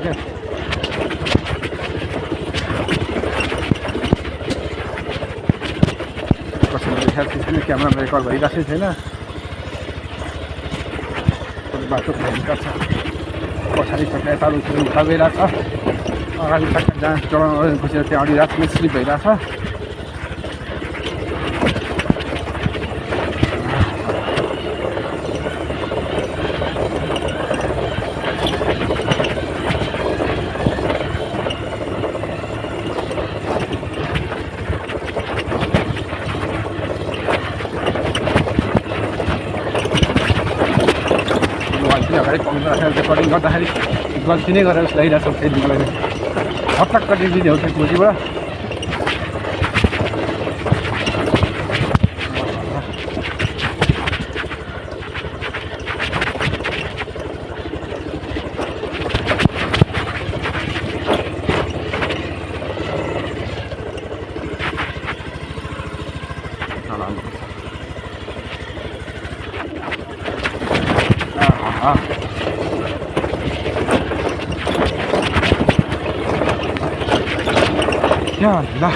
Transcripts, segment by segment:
क्या कसैले देखाएको छैन क्यामेरामा रेकर्ड भइरहेको छैन बाटो भयङ्कर छ पछाडि चक्का यता उता गइरहेको छ अगाडि चक्का जहाँ चलाउनु खुसेर त्यहाँ अगाडि रात स्लिप भइरहेको छ अगाडि पाउँछ रेकर्डिङ गर्दाखेरि गल्ती नै गरेर लगाइरहेको छ फेरि मलाई हट्टक्क दिदी हो त्यो खोजीबाट या अल्लाह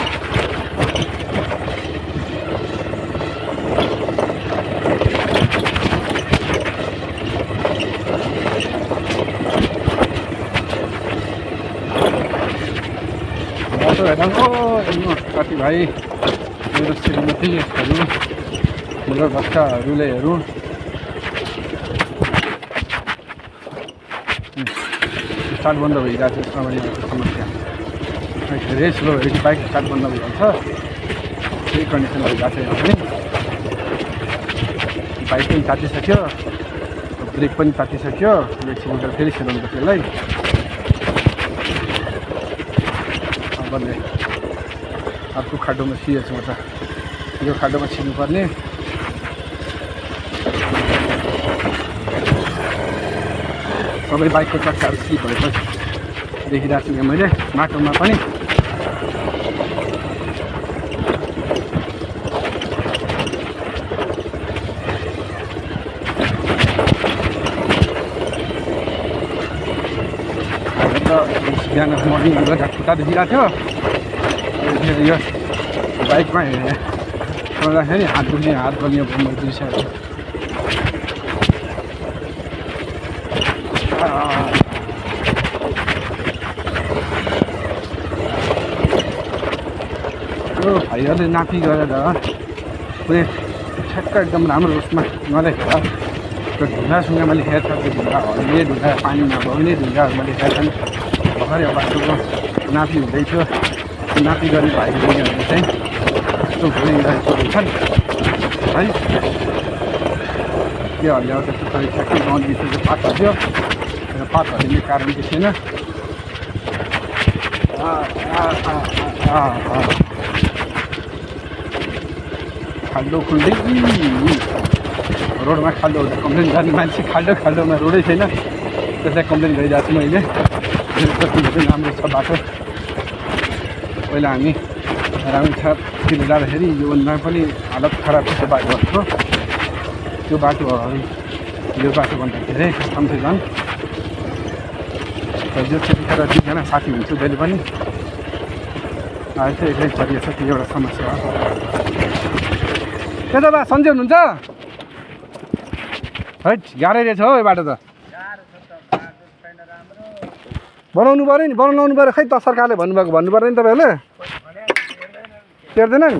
साथी भाइ मेरो श्रीमतीहरू मेरो बच्चाहरूले हेरौँ स्टार्ट बन्द भइरहेको छ समस्या धेरै स्लो भयो कि बाइक स्टार्ट बन्द भइहाल्छ त्यही कन्डिसन भइरहेको छ यहाँ पनि बाइक पनि तातिसक्यो ब्रेक पनि तातिसक्यो एक्सिलेटर फेरि सेलाउनु पर्छ त्यसलाई अब अर्को खाडोमा छिरेको छु म त यो खाडोमा छिर्नुपर्ने सबै बाइकको चक्काहरू स्लिप भएपछि देखिरहेको छु यहाँ मैले माटोमा पनि बिहान मर्निङ गर्दा खुट्टा देखिरहेको थियो यो बाइकमा चढ्दाखेरि हात दुख्ने हात बल्ने बिर्स्यो भाइहरूले नापी गरेर पुरै ठ्याक्क एकदम राम्रो उसमा नलेखेर त्यो ढुङ्गासुङ्गामा लेखेको छ त्यो ढुङ्गा हल्ने ढुङ्गा पानीमा बग्ने ढुङ्गाहरूमा लेखेका छन् भर्खरै बाटोको नापी हुँदैथ्यो नापी गर्ने भाइहरूले चाहिँ यस्तो घुमिरहेको छन् है के हल्ल्याउ त्यस्तो थोरै ठ्याक्कै गाउँले चाहिँ पात हल्यो र पात हल्लिने कारण के छैन खाल्डो खुल्दै रोडमा खाल्डो हुँदा कम्प्लेन गर्ने मान्छे खाल्डोमा रोडै छैन त्यसलाई कम्प्लेन गरिरहेको छु मैले कति राम्रो छ बाटो पहिला हामी रामेछापतिर जाँदाखेरि योभन्दा पनि हालत खराब छ त्यो बाटोहरूको त्यो बाटोहरू यो बाटोभन्दा धेरै खतम थियो झन् जो त्यतिखेर दुईजना साथी हुन्छु जहिले पनि अहिले चाहिँ एक्लै परिएको छ त्यो एउटा समस्या हो के त बा सन्चै हुनुहुन्छ है गाह्रै रहेछ हौ यो बाटो त बनाउनु पऱ्यो नि बनाउनु पऱ्यो खै त सरकारले भन्नुभएको भन्नु पर्दैन नि तपाईँहरूले टेर्दैन नि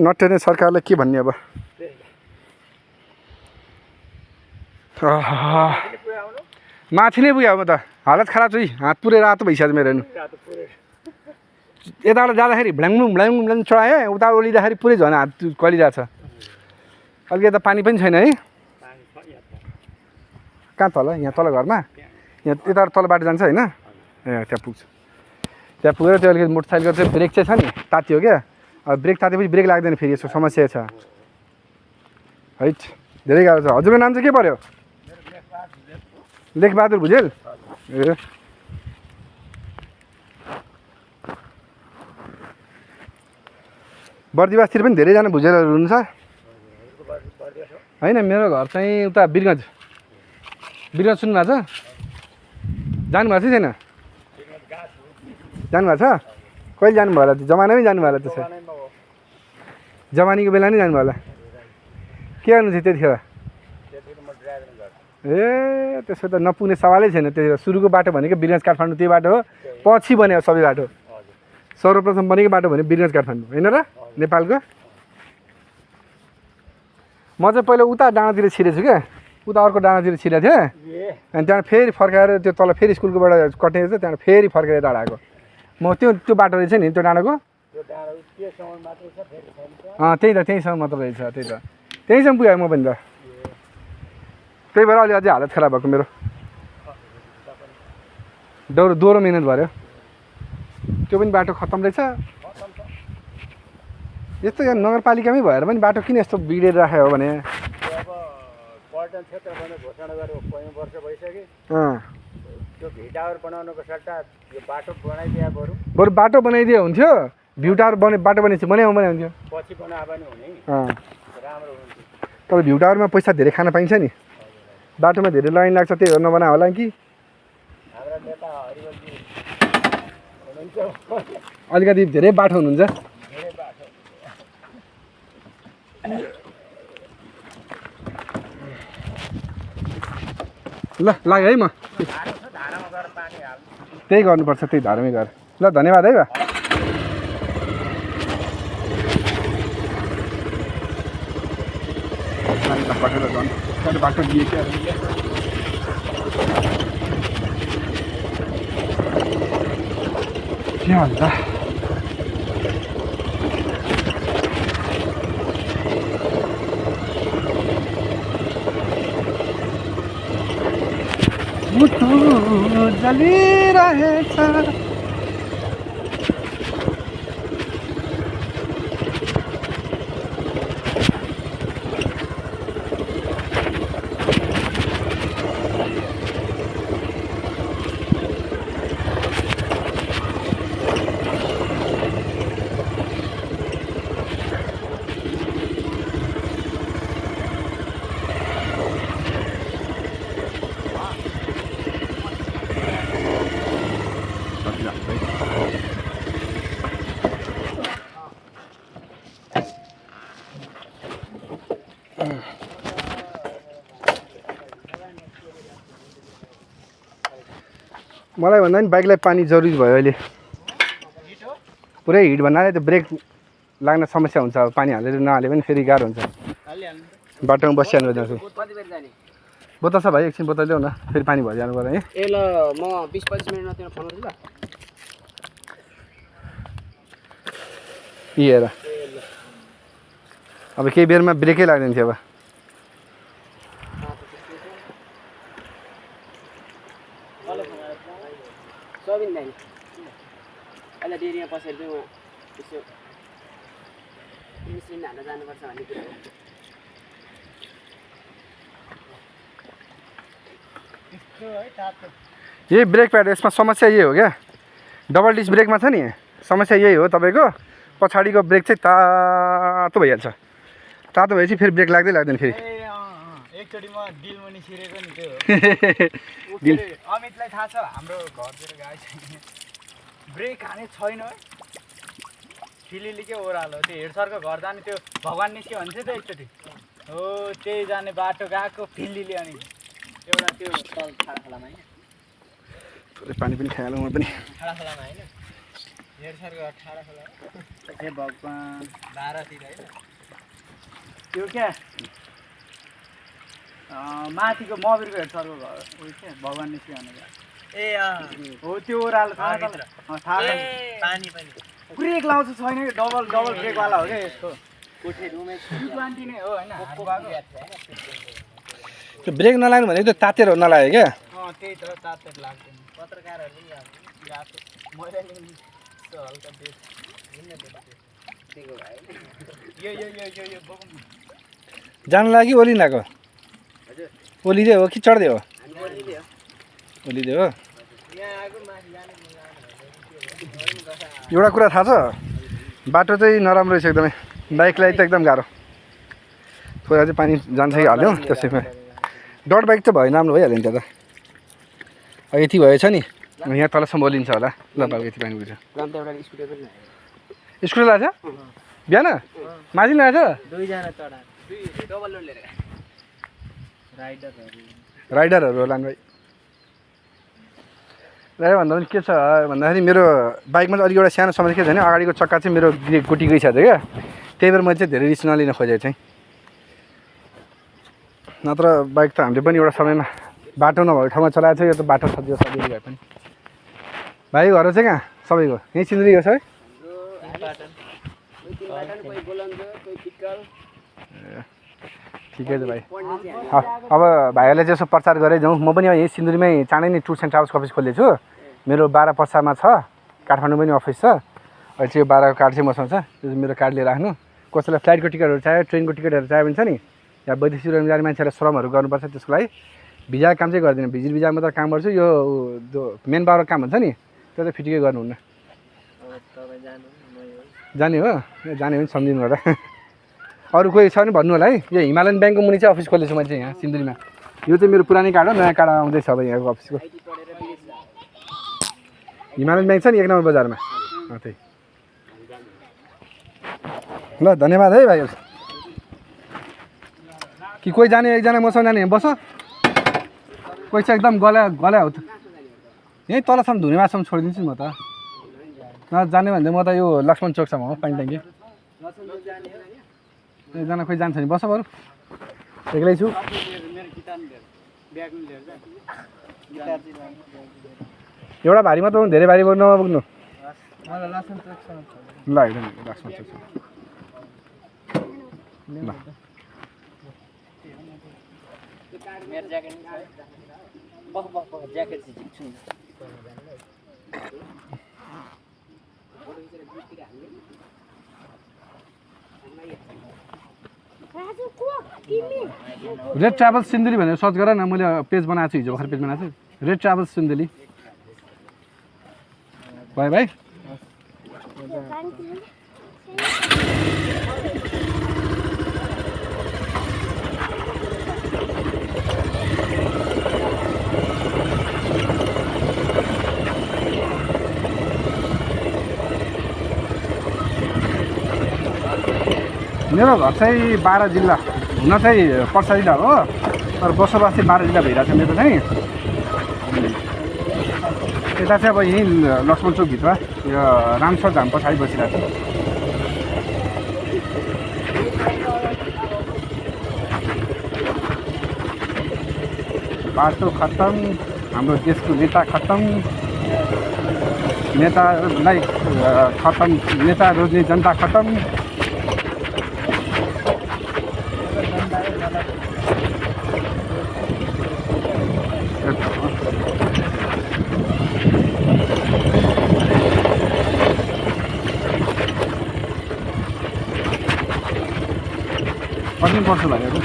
नटेर्ने सरकारले के भन्ने अब माथि नै पुग्यो अब त हालत खराब छ हात पुरै रातो भइसक्यो मेरो हेर्नु यताबाट जाँदाखेरि भ्ल्याङ चढाएँ उता ओलिँदाखेरि पुरै झन् हात कलिरहेछ अलिक यता पानी पनि छैन है कहाँ तल यहाँ तल घरमा यहाँ यताबाट तल बाटो जान्छ होइन ए त्यहाँ पुग्छ त्यहाँ पुगेर त्यो अलिकति मोटरसाइकलको चाहिँ ब्रेक चाहिँ छ नि तात्यो क्या अब ब्रेक तातेपछि ब्रेक लाग्दैन फेरि यसो समस्या छ है धेरै गाह्रो छ हजुरको नाम चाहिँ के पऱ्यो लेखबहादुर भुजेल ए बर्दिवासतिर पनि धेरैजना भुजेलहरू हुनुहुन्छ होइन मेरो घर चाहिँ उता वीरगञ्ज सुन्नुभएको छ जानुभएको छैन? जानुभएको छ? कहिले जानुभयो होला? त्यो जमानामै जानुभयो होला त्यसो? जवानीको बेला नै जानुभयो होला? के गर्नु थियो त्यतिखेर? ए त्यसो त नपुग्ने सवालै छैन। त्यो सुरुको बाटो भनेको बिरगञ्ज काठमाडौँ त्यो बाटो हो, पछि बन्यो सबै बाटो। सर्वप्रथम बनेको बाटो भने बिरगञ्ज काठमाडौँ होइन र नेपालको? म चाहिँ पहिला उता डाँडातिर छिरेको छु क्या, उता अर्को डाँडातिर छिरेको थिएँ। अनि त्यहाँबाट फेरि फर्काएर त्यो तल फेरि स्कुलकोबाट कटेको छ, त्यहाँबाट फेरि फर्केर यता आएको। म त्यो बाटो रहेछ नि त्यो डाँडाको? त्यही त त्यहीँसम्म मात्र रहेछ। त्यही त त्यहीँसम्म पुगेँ म पनि त। त्यही भएर अलि अझै हालत खराब भएको मेरो। दोहोरो मिहिनेत भऱ्यो। त्यो पनि बाटो खत्तम रहेछ। यस्तो यहाँ नगरपालिकामै भएर पनि बाटो किन यस्तो बिग्रेर राख्यो हो भने? पर्यटन क्षेत्र भनेर घोषणा गरेको 5 वर्ष भइसक्यो। त्यो भ्यू टावर बनाउनुको सट्टा यो बाटो बनाइदिए बरु बाटो बनाइदिए हुन्थ्यो। भ्यू टावर बाटो बनाइन्छ बनाउँदै हुन्थ्यो। पछि बनाए पनि हुने राम्रो हुन्थ्यो। तर भ्यू टावरमा पैसा धेरै खान पाइन्छ नि, बाटोमा धेरै लाइन लाग्छ त्यही हो नबना होला कि? हाम्रा नेता हरिवलजी हुनुहुन्छ, अलिकति धेरै बाटो हुनुहुन्छ। धेरै बाटो ल लाग्यो है म धारामा गएर पानी हाल्नु। त्यही गर्नुपर्छ, त्यही धारामै गर। ल धन्यवाद है बा। बाटो दिए क्या भन्छ? मुटु जलिरहेछ। मलाई भन्दा नि बाइकलाई पानी जरुरी भयो अहिले। पुरै हिट भन्नाले त्यो ब्रेक लाग्न समस्या हुन्छ। अब पानी हालेर नहाले पनि फेरि गाह्रो हुन्छ। बाटोमा बसिहाल्नु पर्छ। बोतल छ भाइ? एकछिन बोतल ल्याउ न, फेरि पानी भरिहाल्नु पर्यो है। ए ल म 20-25 मिनेटमा तिमीलाई फोन गर्छु ल। हेर अब केही बेरमा ब्रेकै लाग्दैन थियो। अब सोबिन दाइ अहिले डेरीमा पसेर चाहिँ म यसो मिसिन हाल्न जानुपर्छ भन्ने कुरा हो। यही ब्रेक प्याड, यसमा समस्या यही हो क्या, डबल डिस्क ब्रेकमा छ नि समस्या यही हो। तपाईँको पछाडिको ब्रेक चाहिँ तातो भइहाल्छ। तातो भएपछि फेरि ब्रेक लाग्दै लाग्दैन। फेरि एकचोटि म डिल मुनि छिरेको नि त्यो डिल अमितलाई थाहा छ, हाम्रो घरतिर गाई छैन, ब्रेक हाने छैन है, फिलिलीकै ओह्रालो त्यो हेडसरको घर जाने त्यो भगवान् निस्क्यो भन्छ त एकचोटि हो, त्यही जाने बाटो गएको फिलिली अनि एउटा त्यो तल ठाडा खोलामा होइन, थोरै पानी पनि खाइहालौँ म पनि। ठाडा खोलामा होइन, हेडसरको ठाडा खोला हे भगवान् 12तिर होइन त्यो क्या माथिको मबिरको हेडसरको घर उयो क्या भगवान् निस्क्यो भनेर। ए हो त्यो ओह्रालो थाहा पानी पनि ब्रेक लाउँछ छैन कि डबल ब्रेकवाला हो क्या यसको कोठी रुमै T20 नै हो होइन। त्यो ब्रेक नलाग्नु भनेको त्यो तातेर नलाग्यो क्या? त्यही त तातेर लाग्दैन। पत्रकारहरूले पनि गएको मैले हल्का यो जानु लागि ओलिन आएको? ओलिदियो हो कि चढ्दै हो? ओलिदियो हो। एउटा कुरा थाहा छ, बाटो चाहिँ नराम्रो रहेछ एकदमै, बाइकलाई त एकदम गाह्रो। थोरै चाहिँ पानी जान्छ कि हाल्यो त्यसैमा। डट बाइक त भयो राम्रो भइहाल्यो नि त्यहाँ त। यति भएछ नि यहाँ तलसम्म बोलिन्छ होला ल बाबु यति पानी पुग्छ रम त एउटा स्कुटर पनि स्कुटर लाग्छ बिहान माझी ल्याएछ दुईजना चढा डबल लोड लिएर राइडरहरू होला नि भाइ राइडर भन्दा पनि के छ भन्दाखेरि मेरो बाइकमा चाहिँ अलिक एउटा सानो समस्या के छ भने अगाडिको चक्का चाहिँ मेरो गुटी गइसकेको छ क्या त्यही भएर मैले चाहिँ धेरै रिस्क नलिन खोजेको चाहिँ नत्र बाइक त हामीले पनि एउटा समयमा बाटो नभएको ठाउँमा चलाएको छ यो त बाटो सजिलो सजिलो भए पनि भाइ घर चाहिँ कहाँ सबैको यहीँ सिन्धुली हो सबै ठिकै छ भाइ अब भाइहरूले चाहिँ यसो प्रचार गरेँ जाउँ म पनि यहीँ सिन्धुलीमै चाँडै नै टुर्स एन्ड ट्राभल्सको अफिस खोलेको छु मेरो 12 पर्सामा छ काठमाडौँ पनि अफिस छ अहिले चाहिँ यो 12 को कार्ड चाहिँ मसँग छ त्यो चाहिँ मेरो कार्ड लिएर राख्नु कसैलाई फ्लाइटको टिकटहरू चाहियो ट्रेनको टिकटहरू चाहियो भने छ नि या वैदेशिक जाने मान्छेलाई श्रमहरू गर्नुपर्छ त्यसको लागि भिजाको काम चाहिँ गर्दिनँ भिजिट भिजा मात्र काम गर्छु यो मेन पावरको काम हुन्छ नि त्यो चाहिँ फिटिकै गर्नुहुन्न जाने हो जाने भने सम्झिनु होला अरू कोही छ भने भन्नु होला है यो हिमालयन ब्याङ्कको मुनि चाहिँ अफिस खोलेको छु मैले चाहिँ यहाँ सिन्धुलीमा यो चाहिँ मेरो पुरानै कार्ड हो नयाँ कार्ड आउँदैछ अब यहाँको अफिसको हिमालयन ब्याङ्क छ नि 1 नम्बर बजारमा त्यही ल धन्यवाद है भाइहरू कि कोही जाने एकजना मसँग जाने बस कोही चाहिँ एकदम गल्या हो त यहीँ तलसम्म धुनेमासम्म छोडिदिन्छु नि म त जाने भने म त यो लक्ष्मण चोकसम्म हो पानी ट्याङ्की एकजना खोइ जान्छ नि बस बरु एक्लै छु एउटा भारी मात्र धेरै भारी नपुग्नु ल एकदम लक्ष्मण चोकसम्म ल मेरो ज्याकेट ज्याकेट चाहिँ झिक्छु नि रेड ट्राभल्स सिन्धुली भनेर सर्च गर न मैले पेज बनाएको छु हिजो भर्खर पेज बनाएको छु रेड ट्राभल्स सिन्धुली भाइ भाइ मेरो घर चाहिँ 12 जिल्ला हुन चाहिँ पर्सा जिल्ला हो तर बसोबास चाहिँ 12 जिल्ला भइरहेको छ मेरो चाहिँ यता चाहिँ अब यहीँ लक्ष्मण चोकभित्र यो रामसर धाम पछाडि बसिरहेको छु बाटो खत्तम हाम्रो देशको नेता खत्तम नेतालाई खत्तम नेता रोज्ने जनता खत्तम कति पर्छ भाइहरू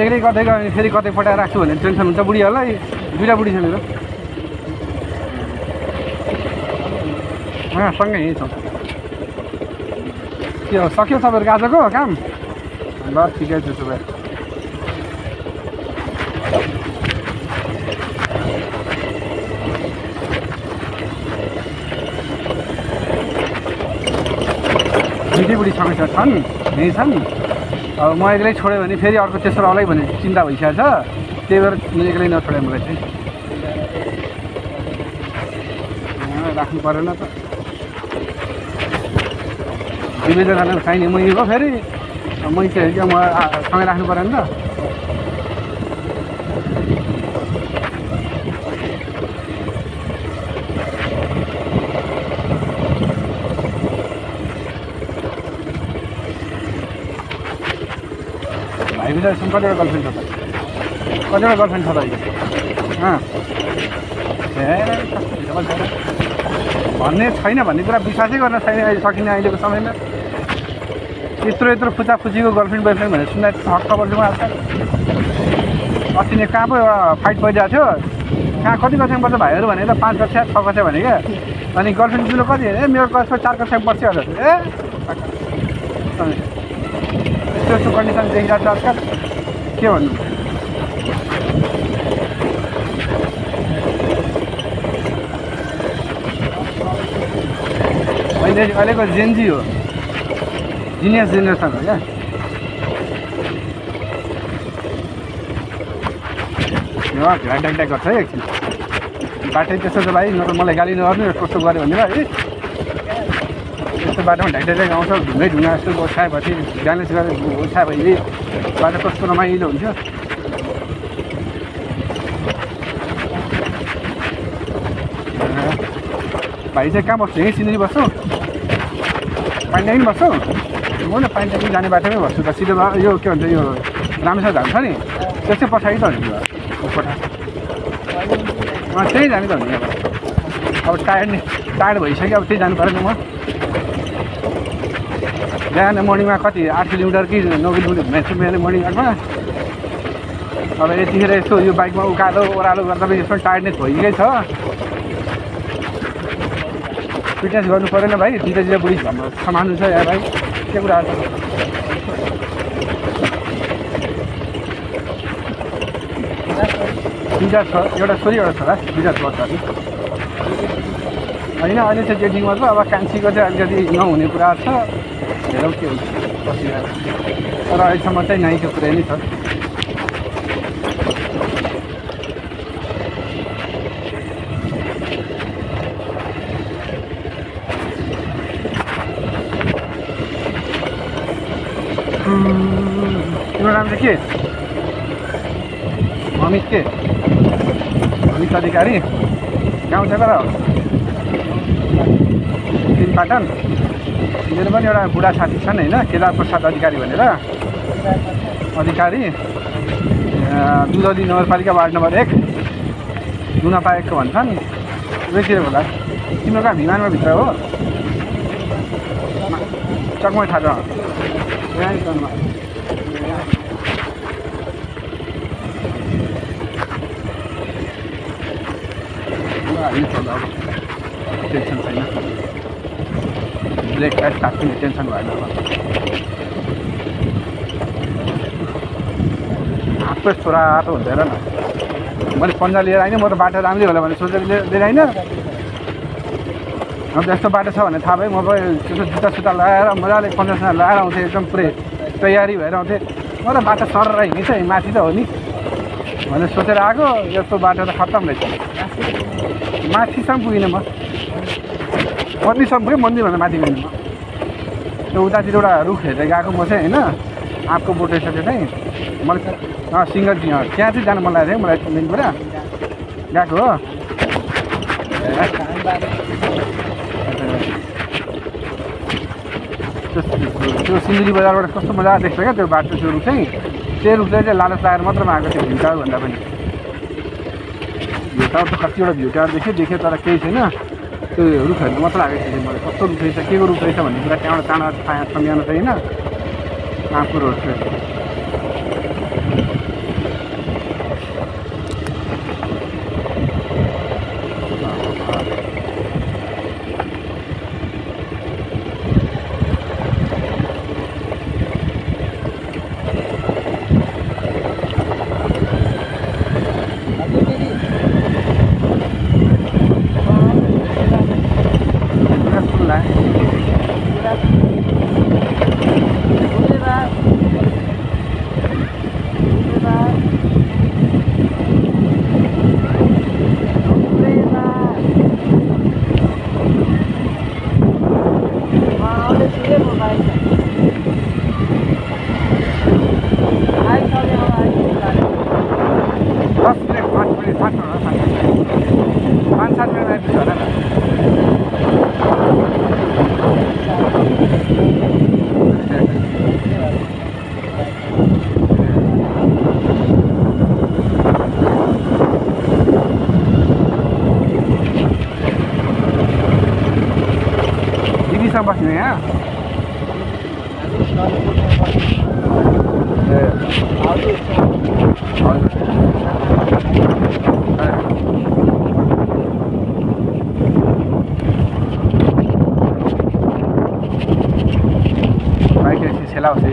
एक्लै कतै गयो भने फेरि कतै पठाएर राख्छु भने टेन्सन हुन्छ बुढीहरूलाई दुईवटा बुढी छ मेरो सँगै यहीँ छ के हो सक्यो तपाईँहरूको आजको काम ल ठिकै छ त्यसो भए दुईटै बुढी सँगै छन् यहीँ छन् अब म एक्लै छोड्यो भने फेरि अर्को तेस्रो आउलै भने चिन्ता भइसकेको छ त्यही भएर एक्लै नछोडेँ मलाई चाहिँ राख्नु परेन त दुवैजनालाई चाहिने मैको फेरि मै चाहिँ म सँगै राख्नु परेन त भाइ बिचमा कतिवटा गर्लफ्रेन्ड छ त कतिवटा गर्लफ्रेन्ड छ त अहिले ए भन्ने छैन भन्ने कुरा विश्वासै गर्न छैन अहिले सकिने अहिलेको समयमा यत्रो फुचाफुचीको गर्लफ्रेन्ड बोयफ्रेन्ड भनेर सुन्दा हक खबर चाहिँ आएको अस्ति नै कहाँ पो फाइट भइरहेको थियो कहाँ कति कक्षामा पढ्छ भाइहरू भने त 5 कक्षा 6 कक्षा भने क्या अनि गर्लफ्रेन्ड जुलो कति मेरो कक्षा 4 कक्षामा पढ्छ होला यस्तो कन्डिसन देखिरहेको छ आजकल के भन्नु अहिलेको जेनजी हो जिनियस जेनेरेसन हो क्या ढाकढाक गर्छ है एकछिन बाटै त्यसो त भाइ न त मलाई गाली नगर्नु कस्तो गऱ्यो भने है यस्तो बाटोमा ढाकढाक आउँछ ढुङ्गा यस्तो ओछ्याएपछि ब्यालेन्स गरेर ओछ्याएपछि बाटो कस्तो रमाइलो हुन्थ्यो भाइ चाहिँ कहाँ बस्छु यहीँ सिनेरी बस्छु पाइन्ट्याङ बस्छु म न पाइन्ट्याङ जाने बाटोमै बस्छु त सिधै यो के भन्छ यो रामेश्वर धाम छ नि त्यसै पछाडि त हुने कोठा त्यहीँ जाने त हुने अब टायर्ड भइसक्यो अब त्यही जानु पऱ्यो नि म बिहान मर्निङमा कति 8 किलोमिटर कि 9 किलोमिटर घुमाइछु बिहान मर्निङ वाकमा अब यतिखेर यसो यो बाइकमा उकालो ओह्रालो गर्दा पनि यसो टायर्डनेस भइसकेकै छ फिटनेस गर्नु परेन भाइ दिँदा बुढी भन्नु सामान छ या भाइ के कुरा छ दुईवटा छ एउटा छोरी एउटा छोरा दुईवटा छोरा छ होइन अहिले चाहिँ डेटिङमा छ अब कान्छीको चाहिँ अलिकति नहुने कुरा छ हेरौँ के हुन्छ तर अहिलेसम्म चाहिँ नाइको कुरा नै छ तिम्रो नाम चाहिँ के अमित के अमित अधिकारी गाउँ चाहिँ कता हो तिनपाटन मेरो पनि एउटा बुढा साथी छन् होइन केदार प्रसाद अधिकारी भनेर अधिकारी दुधौली नगरपालिका वार्ड नम्बर 1 दुनापा 1 भन्छन् उयोतिर होला तिम्रो कहाँ भिमानमा भित्र हो चकमै थाहा छ टेन्सन छैन ब्रेक लाइट काट्ने टेन्सन भएन हातको छोरा त हुँदैन न मैले पन्जा लिएर आइनँ म त बाटो राम्रै होला भने सोचेर लिएर आइनँ अब यस्तो बाटो छ भने थाहा भयो म पनि त्यसो जुत्ता सुत्ता लगाएर मजाले पन्जासँग लगाएर आउँथेँ एकदम पुरै तयारी भएर आउँथेँ म त बाटो सरेर हिँड्छ माथि त हो नि भनेर सोचेर आएको यस्तो बाटो त खत्तम रहेछ माथिसम्म पुगिनँ म मन्दिरसम्म पुगेँ मन्दिरभन्दा माथि पुगिनँ म त्यो उतातिर एउटा रुख हेरेर गएको म चाहिँ होइन आँपको बोट रहेछ त्यो चाहिँ मैले सिङ्गल त्यहाँ चाहिँ जानु मन लागेको थियो मलाई मेन कुरा गएको हो त्यो सिन्धुली बजारबाट कस्तो मजा देख्छ क्या त्यो बाटो त्यो रुख चाहिँ त्यो रुखले चाहिँ लालच लगाएर मात्रमा आएको थियो भ्यू टावर भन्दा पनि भ्यू टावर त कतिवटा भ्यू टावर देखेँ तर केही छैन त्यो रुखहरू मात्र आएको थियो मलाई कस्तो रुख रहेछ के को रुख रहेछ भन्ने कुरा त्यहाँबाट चाँडो सम्झाउनु छैन आँपको रोड चाहिँ यहाँ बाइक ऐसी सेला सही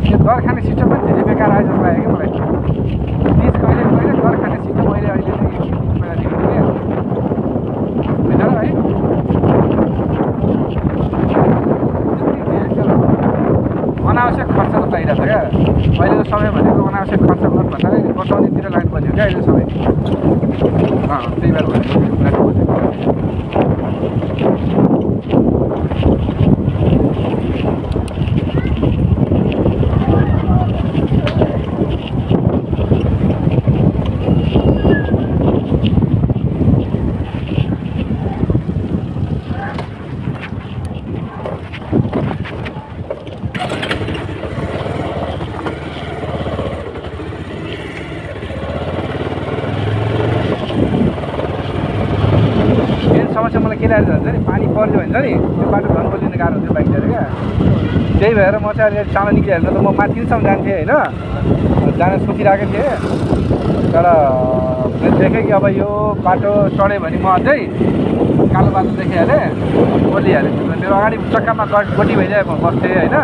यो घर खाने सिस्टम पनि धेरै बेकार आयो जस्तो लाग्यो कि मलाई प्लिज कहिले कहिले घर खाने सिस्टम अहिले अहिले पहिला देखेको थिएँ होइन र है अनावश्यक खर्च त चाहिरहेको छ क्या अहिलेको समय भनेको अनावश्यक खर्च गर्नुभन्दा नि बचाउनेतिर लाग्नुपर्ने हो क्या अहिले समय त्यही भएर भनेको समस्या मलाई के लागेको हुन्छ नि पानी पर्यो भने नि त्यो बाटो झन् खोलिने गाह्रो हुन्छ बाइक लिएर क्या त्यही भएर म चाहिँ अहिले चाँडो निक्लिहाल्नु त म माथिसम्म जान्थेँ होइन जान सोचिरहेको थिएँ तर देखेँ कि अब यो बाटो चढ्यो भने म अझै कालो बाटो देखिहालेँ ओर्लिहालेँ मेरो अगाडि चक्कामा गोटी भइदिए म बस्थेँ होइन